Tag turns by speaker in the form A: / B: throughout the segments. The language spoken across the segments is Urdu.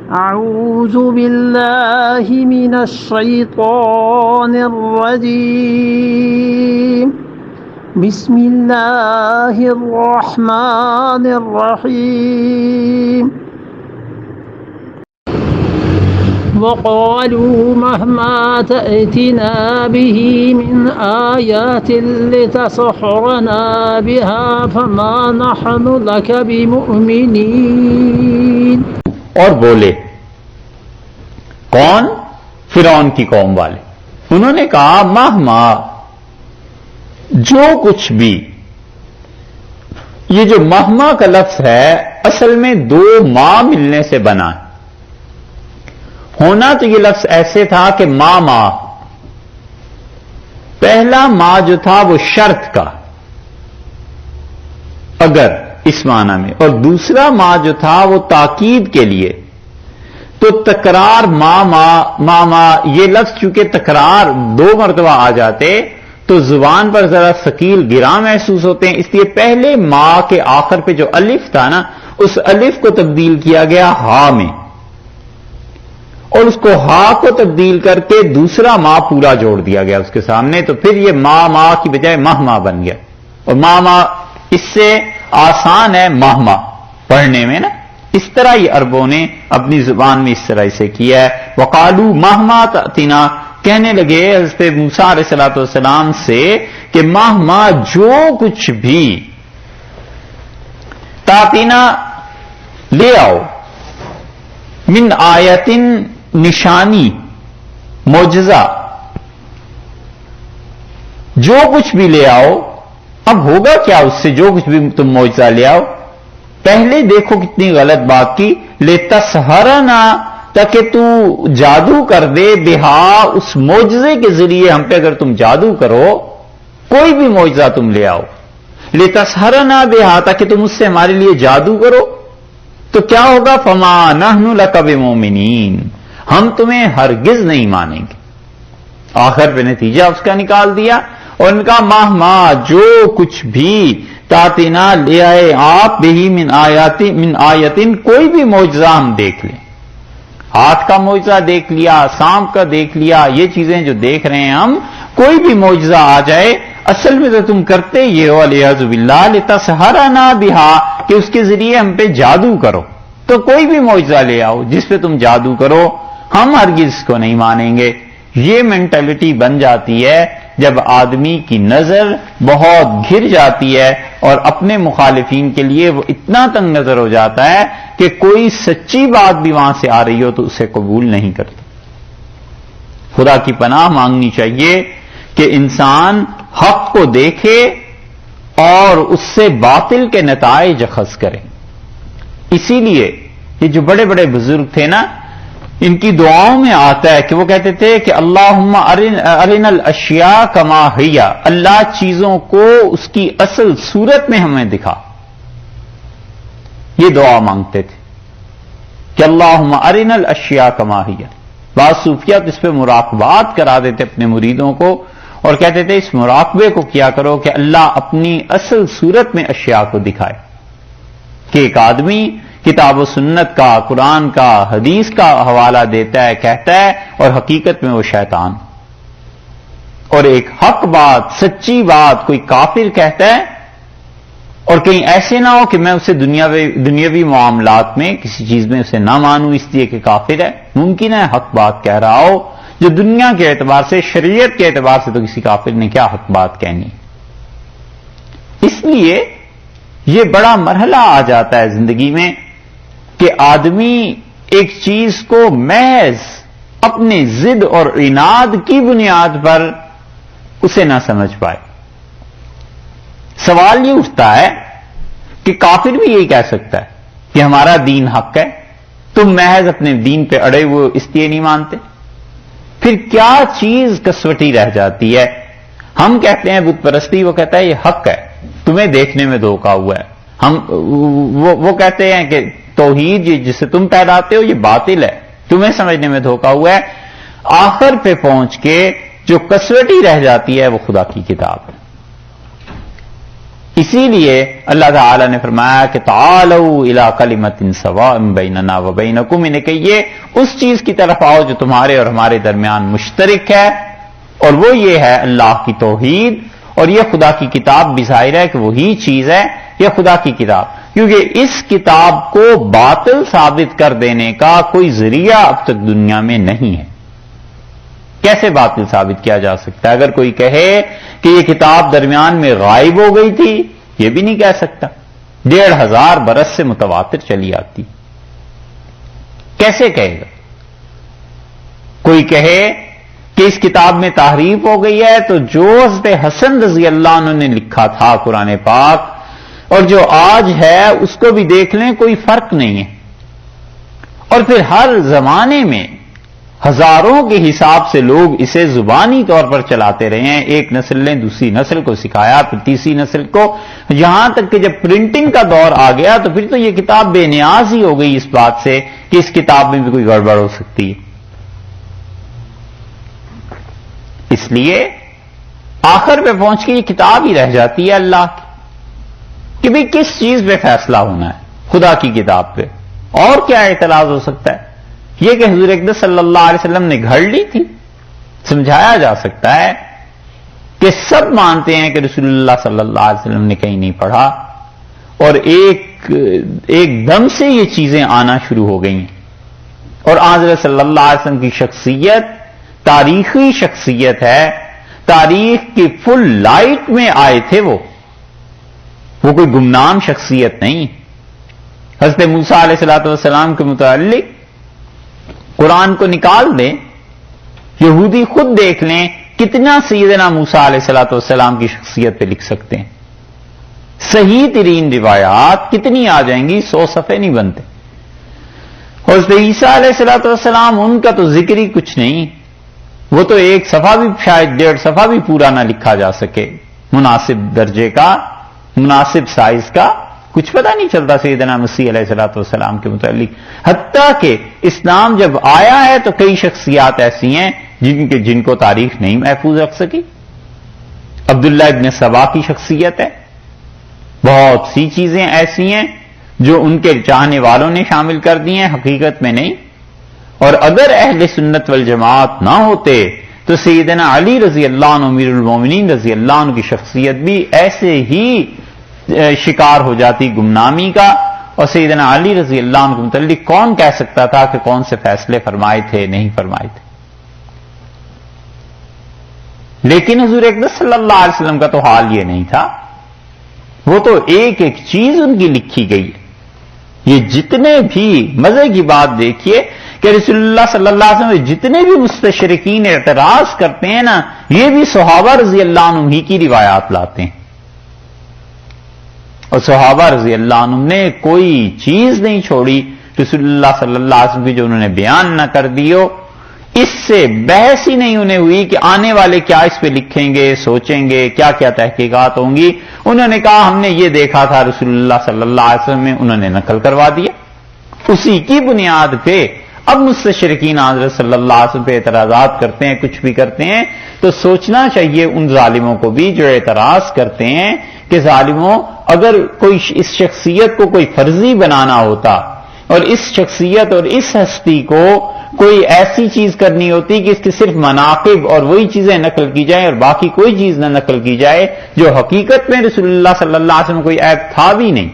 A: أعوذ بالله من الشيطان الرجيم بسم الله الرحمن الرحيم وقالوا مهما تأتنا به من آيات لتسحرنا بها فما نحن لك بمؤمنين.
B: اور بولے کون؟ فرعون کی قوم والے. انہوں نے کہا مہما، جو کچھ بھی. یہ جو مہما کا لفظ ہے اصل میں دو ماں ملنے سے بنا ہے. ہونا تو یہ لفظ ایسے تھا کہ ماں پہلا ماں جو تھا وہ شرط کا، اگر اس معنی میں، اور دوسرا ماں جو تھا وہ تاکید کے لیے. تو تکرار ماں یہ لفظ چونکہ تکرار دو مرتبہ آ جاتے تو زبان پر ذرا ثقیل گراں محسوس ہوتے ہیں، اس لیے پہلے ماں کے آخر پہ جو الف تھا نا، اس الف کو تبدیل کیا گیا ہا میں، اور اس کو ہا کو تبدیل کر کے دوسرا ماں پورا جوڑ دیا گیا اس کے سامنے. تو پھر یہ ماں کی بجائے ماں بن گیا. اور ماں اس سے آسان ہے مہما پڑھنے میں نا. اس طرح یہ عربوں نے اپنی زبان میں اس طرح سے کیا ہے. وقالو مہما تأتینا، کہنے لگے حضرت موسیٰ علیہ الصلوۃ والسلام سے کہ مہما جو کچھ بھی تأتینا لے آؤ، من آیتن نشانی معجزہ، جو کچھ بھی لے آؤ. اب ہوگا کیا اس سے جو کچھ بھی تم معجزہ لے آؤ؟ پہلے دیکھو کتنی غلط بات کی، لتسحرنا، تاکہ تو جادو کر دے، بہا، اس معجزے کے ذریعے ہم پہ اگر تم جادو کرو، کوئی بھی معجزہ تم لے آؤ، لتسحرنا بہا، تاکہ تم اس سے ہمارے لیے جادو کرو، تو کیا ہوگا؟ فما نحن لک بمؤمنین، ہم تمہیں ہرگز نہیں مانیں گے. آخر پہ نتیجہ اس کا نکال دیا. اور ان کا مہما جو کچھ بھی تاتینا لے آئے آپ بہی من آیتن، کوئی بھی معجزہ ہم دیکھ لیں. ہاتھ کا معجزہ دیکھ لیا، سانپ کا دیکھ لیا، یہ چیزیں جو دیکھ رہے ہیں ہم، کوئی بھی معجزہ آ جائے، اصل میں تو تم کرتے یہ ہو والعیاذ باللہ لتسحرنا بہا، کہ اس کے ذریعے ہم پہ جادو کرو. تو کوئی بھی معجزہ لے آؤ جس پہ تم جادو کرو، ہم ہرگز اس کو نہیں مانیں گے. یہ مینٹلٹی بن جاتی ہے جب آدمی کی نظر بہت گر جاتی ہے اور اپنے مخالفین کے لیے وہ اتنا تنگ نظر ہو جاتا ہے کہ کوئی سچی بات بھی وہاں سے آ رہی ہو تو اسے قبول نہیں کرتا. خدا کی پناہ مانگنی چاہیے کہ انسان حق کو دیکھے اور اس سے باطل کے نتائج اخذ کرے. اسی لیے یہ جو بڑے بڑے بزرگ تھے نا، ان کی دعاؤں میں آتا ہے کہ وہ کہتے تھے کہ اللہم ارنا الاشیاء کما ہی، اللہ چیزوں کو اس کی اصل صورت میں ہمیں دکھا. یہ دعا مانگتے تھے کہ اللہم ارنا الاشیاء کما ہی. بعض صوفیات اس پہ مراقبات کرا دیتے اپنے مریدوں کو اور کہتے تھے اس مراقبے کو کیا کرو کہ اللہ اپنی اصل صورت میں اشیاء کو دکھائے. کہ ایک آدمی کتاب و سنت کا، قرآن کا، حدیث کا حوالہ دیتا ہے، کہتا ہے، اور حقیقت میں وہ شیطان. اور ایک حق بات، سچی بات کوئی کافر کہتا ہے، اور کہیں ایسے نہ ہو کہ میں اسے دنیاوی معاملات میں کسی چیز میں اسے نہ مانوں اس لیے کہ کافر ہے. ممکن ہے حق بات کہہ رہا ہو جو دنیا کے اعتبار سے، شریعت کے اعتبار سے تو کسی کافر نے کیا حق بات کہنی. اس لیے یہ بڑا مرحلہ آ جاتا ہے زندگی میں کہ آدمی ایک چیز کو محض اپنے ضد اور عناد کی بنیاد پر اسے نہ سمجھ پائے. سوال یہ اٹھتا ہے کہ کافر بھی یہی کہہ سکتا ہے کہ ہمارا دین حق ہے، تم محض اپنے دین پہ اڑے ہوئے اس لیے نہیں مانتے. پھر کیا چیز کسوٹی رہ جاتی ہے؟ ہم کہتے ہیں بت پرستی، وہ کہتا ہے یہ حق ہے، تمہیں دیکھنے میں دھوکا ہوا ہے. وہ کہتے ہیں کہ توحید جسے تم پہلاتے ہو یہ باطل ہے، تمہیں سمجھنے میں دھوکا ہوا ہے. آخر پہ پہنچ کے جو کسوٹی رہ جاتی ہے وہ خدا کی کتاب ہے. اسی لیے اللہ تعالی نے فرمایا کہ تعالوا الی کلمۃ سواء بیننا و بینکم، انہیں کہیے اس چیز کی طرف آؤ جو تمہارے اور ہمارے درمیان مشترک ہے، اور وہ یہ ہے اللہ کی توحید، اور یہ خدا کی کتاب بھی ظاہر ہے کہ وہی چیز ہے، یہ خدا کی کتاب، کیونکہ اس کتاب کو باطل ثابت کر دینے کا کوئی ذریعہ اب تک دنیا میں نہیں ہے۔ کیسے باطل ثابت کیا جا سکتا ہے؟ اگر کوئی کہے کہ یہ کتاب درمیان میں غائب ہو گئی تھی، یہ بھی نہیں کہہ سکتا، 1500 برس سے متواتر چلی آتی، کیسے کہے گا؟ کوئی کہے کہ اس کتاب میں تحریف ہو گئی ہے، تو جو حضرت حسن رضی اللہ عنہ نے لکھا تھا قرآن پاک اور جو آج ہے اس کو بھی دیکھ لیں، کوئی فرق نہیں ہے، اور پھر ہر زمانے میں ہزاروں کے حساب سے لوگ اسے زبانی طور پر چلاتے رہے ہیں، ایک نسل نے دوسری نسل کو سکھایا، پھر تیسری نسل کو، یہاں تک کہ جب پرنٹنگ کا دور آ گیا تو پھر تو یہ کتاب بے نیاز ہی ہو گئی اس بات سے کہ اس کتاب میں بھی کوئی گڑبڑ ہو سکتی ہے۔ اس لیے آخر پہ پہنچ کے یہ کتاب ہی رہ جاتی ہے اللہ کی کہ بھئی کس چیز پہ فیصلہ ہونا ہے، خدا کی کتاب پہ، اور کیا اعتراض ہو سکتا ہے؟ یہ کہ حضور اقدس صلی اللہ علیہ وسلم نے گھڑ لی تھی، سمجھایا جا سکتا ہے کہ سب مانتے ہیں کہ رسول اللہ صلی اللہ علیہ وسلم نے کہیں نہیں پڑھا، اور ایک دم سے یہ چیزیں آنا شروع ہو گئی ہیں، اور حضرت صلی اللہ علیہ وسلم کی شخصیت تاریخی شخصیت ہے، تاریخ کی فل لائٹ میں آئے تھے، وہ کوئی گمنام شخصیت نہیں۔ حضرت موسیٰ علیہ السلام کے متعلق قرآن کو نکال دیں، یہودی خود دیکھ لیں کتنا سیدنا موسیٰ علیہ السلام کی شخصیت پہ لکھ سکتے ہیں، صحیح ترین روایات کتنی آ جائیں گی، 100 صفحے نہیں بنتے۔ حضرت عیسیٰ علیہ السلام ان کا تو ذکر ہی کچھ نہیں، وہ تو ایک صفحہ بھی شاید 1.5 صفحہ بھی پورا نہ لکھا جا سکے، مناسب درجے کا، مناسب سائز کا، کچھ پتہ نہیں چلتا سیدنا مسیح علیہ السلام کے متعلق۔ حتیٰ کہ اسلام جب آیا ہے تو کئی شخصیات ایسی ہیں جن کو تاریخ نہیں محفوظ رکھ سکی۔ عبداللہ ابن سبا کی شخصیت ہے، بہت سی چیزیں ایسی ہیں جو ان کے چاہنے والوں نے شامل کر دی ہیں، حقیقت میں نہیں، اور اگر اہل سنت والجماعت نہ ہوتے تو سیدنا علی رضی اللہ عنہ امیر المومنین رضی اللہ عنہ کی شخصیت بھی ایسے ہی شکار ہو جاتی گمنامی کا، اور سیدنا علی رضی اللہ عنہ کے متعلق کون کہہ سکتا تھا کہ کون سے فیصلے فرمائے تھے نہیں فرمائے تھے؟ لیکن حضور اقدس صلی اللہ علیہ وسلم کا تو حال یہ نہیں تھا، وہ تو ایک ایک چیز ان کی لکھی گئی ہے۔ یہ جتنے بھی مزے کی بات دیکھیے کہ رسول اللہ صلی اللہ علیہ وسلم جتنے بھی مستشرقین اعتراض کرتے ہیں نا، یہ بھی صحابہ رضی اللہ عنہ ہی کی روایات لاتے ہیں، اور صحابہ رضی اللہ عنہ نے کوئی چیز نہیں چھوڑی رسول اللہ صلی اللہ علیہ وسلم کی جو انہوں نے بیان نہ کر دی ہو۔ اس سے بحث ہی نہیں انہیں ہوئی کہ آنے والے کیا اس پہ لکھیں گے، سوچیں گے، کیا کیا تحقیقات ہوں گی۔ انہوں نے کہا ہم نے یہ دیکھا تھا رسول اللہ صلی اللہ علیہ وسلم میں، انہوں نے نقل کروا دیا، اسی کی بنیاد پہ اب مستشرقین حضرت صلی اللہ علیہ وسلم پہ اعتراضات کرتے ہیں، کچھ بھی کرتے ہیں، تو سوچنا چاہیے ان ظالموں کو بھی جو اعتراض کرتے ہیں کہ ظالموں، اگر کوئی اس شخصیت کو کوئی فرضی بنانا ہوتا اور اس شخصیت اور اس ہستی کو کوئی ایسی چیز کرنی ہوتی کہ اس کے صرف مناقب اور وہی چیزیں نقل کی جائیں اور باقی کوئی چیز نہ نقل کی جائے جو حقیقت میں رسول اللہ صلی اللہ علیہ وسلم کوئی عیب تھا بھی نہیں۔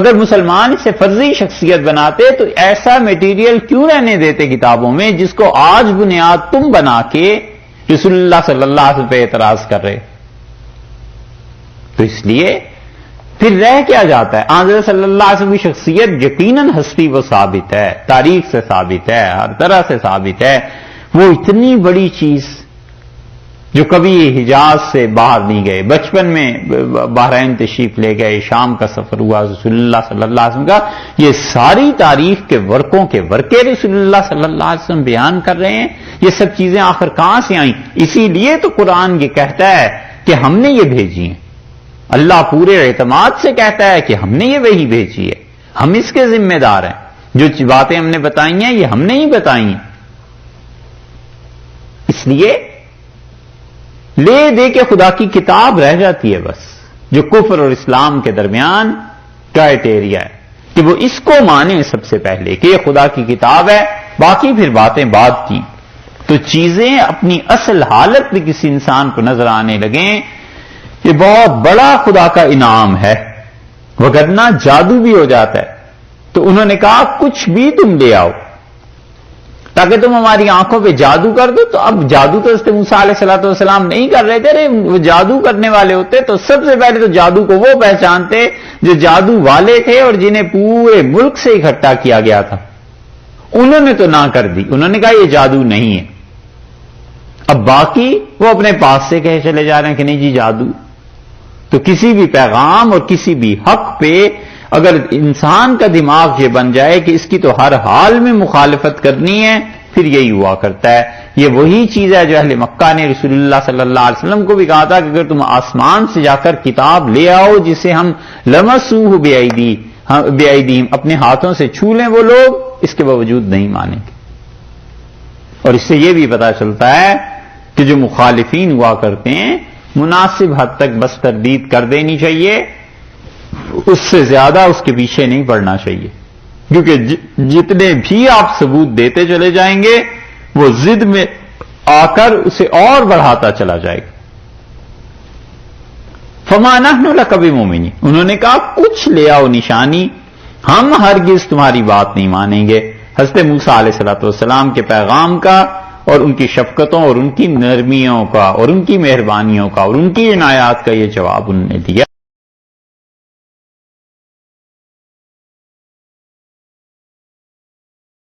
B: اگر مسلمان اسے فرضی شخصیت بناتے تو ایسا میٹیریل کیوں رہنے دیتے کتابوں میں جس کو آج بنیاد تم بنا کے رسول اللہ صلی اللہ علیہ وسلم پہ اعتراض کر رہے؟ تو اس لیے پھر رہ کیا جاتا ہے؟ حضرت صلی اللہ علیہ وسلم کی شخصیت یقیناً ہستی وہ ثابت ہے، تاریخ سے ثابت ہے، ہر طرح سے ثابت ہے، وہ اتنی بڑی چیز جو کبھی حجاز سے باہر نہیں گئے، بچپن میں بحرین تشریف لے گئے، شام کا سفر ہوا رسول اللہ صلی اللہ علیہ وسلم کا، یہ ساری تاریخ کے ورقوں کے ورقے رسول اللہ صلی اللہ علیہ وسلم بیان کر رہے ہیں۔ یہ سب چیزیں آخر کہاں سے آئیں؟ اسی لیے تو قرآن یہ کہتا ہے کہ ہم نے یہ بھیجی ہیں، اللہ پورے اعتماد سے کہتا ہے کہ ہم نے یہ وحی بھیجی ہے، ہم اس کے ذمہ دار ہیں، جو باتیں ہم نے بتائی ہیں یہ ہم نے ہی بتائی ہیں۔ اس لیے لے دے کے خدا کی کتاب رہ جاتی ہے بس، جو کفر اور اسلام کے درمیان کرائٹیریا ہے کہ وہ اس کو مانے سب سے پہلے کہ یہ خدا کی کتاب ہے، باقی پھر باتیں بعد کی. تو چیزیں اپنی اصل حالت میں کسی انسان کو نظر آنے لگیں، یہ بہت بڑا خدا کا انعام ہے، وگرنہ جادو بھی ہو جاتا ہے. تو انہوں نے کہا کچھ بھی تم لے آؤ تاکہ تم ہماری آنکھوں پہ جادو کر دو. تو اب جادو تو حضرت موسیٰ علیہ الصلوۃ والسلام نہیں کر رہے تھے، وہ جادو کرنے والے ہوتے تو سب سے پہلے تو جادو کو وہ پہچانتے جو جادو والے تھے اور جنہیں پورے ملک سے اکٹھا کیا گیا تھا. انہوں نے تو نہ کر دی، انہوں نے کہا یہ جادو نہیں ہے. اب باقی وہ اپنے پاس سے کہے چلے جا رہے ہیں کہ نہیں جی جادو. تو کسی بھی پیغام اور کسی بھی حق پہ اگر انسان کا دماغ یہ بن جائے کہ اس کی تو ہر حال میں مخالفت کرنی ہے، پھر یہی ہوا کرتا ہے. یہ وہی چیز ہے جو اہل مکہ نے رسول اللہ صلی اللہ علیہ وسلم کو بھی کہا تھا کہ اگر تم آسمان سے جا کر کتاب لے آؤ جسے ہم لمسوہ بِأَيْدِهِمْ اپنے ہاتھوں سے چھو لیں، وہ لوگ اس کے باوجود نہیں مانیں گے. اور اس سے یہ بھی پتا چلتا ہے کہ جو مخالفین ہوا کرتے ہیں مناسب حد تک بس تردید کر دینی چاہیے، اس سے زیادہ اس کے پیچھے نہیں پڑنا چاہیے، کیونکہ جتنے بھی آپ ثبوت دیتے چلے جائیں گے وہ ضد میں آ کر اسے اور بڑھاتا چلا جائے گا. فَمَا نَحْنُ لَكَ بِمُؤْمِنِينَ انہوں نے کہا کچھ لے آؤ نشانی، ہم ہرگز تمہاری بات نہیں مانیں گے. حضرت موسیٰ علیہ الصلوۃ والسلام کے پیغام کا اور ان کی شفقتوں اور ان کی نرمیوں کا اور ان کی مہربانیوں کا اور ان کی عنایات کا یہ جواب انہوں نے دیا.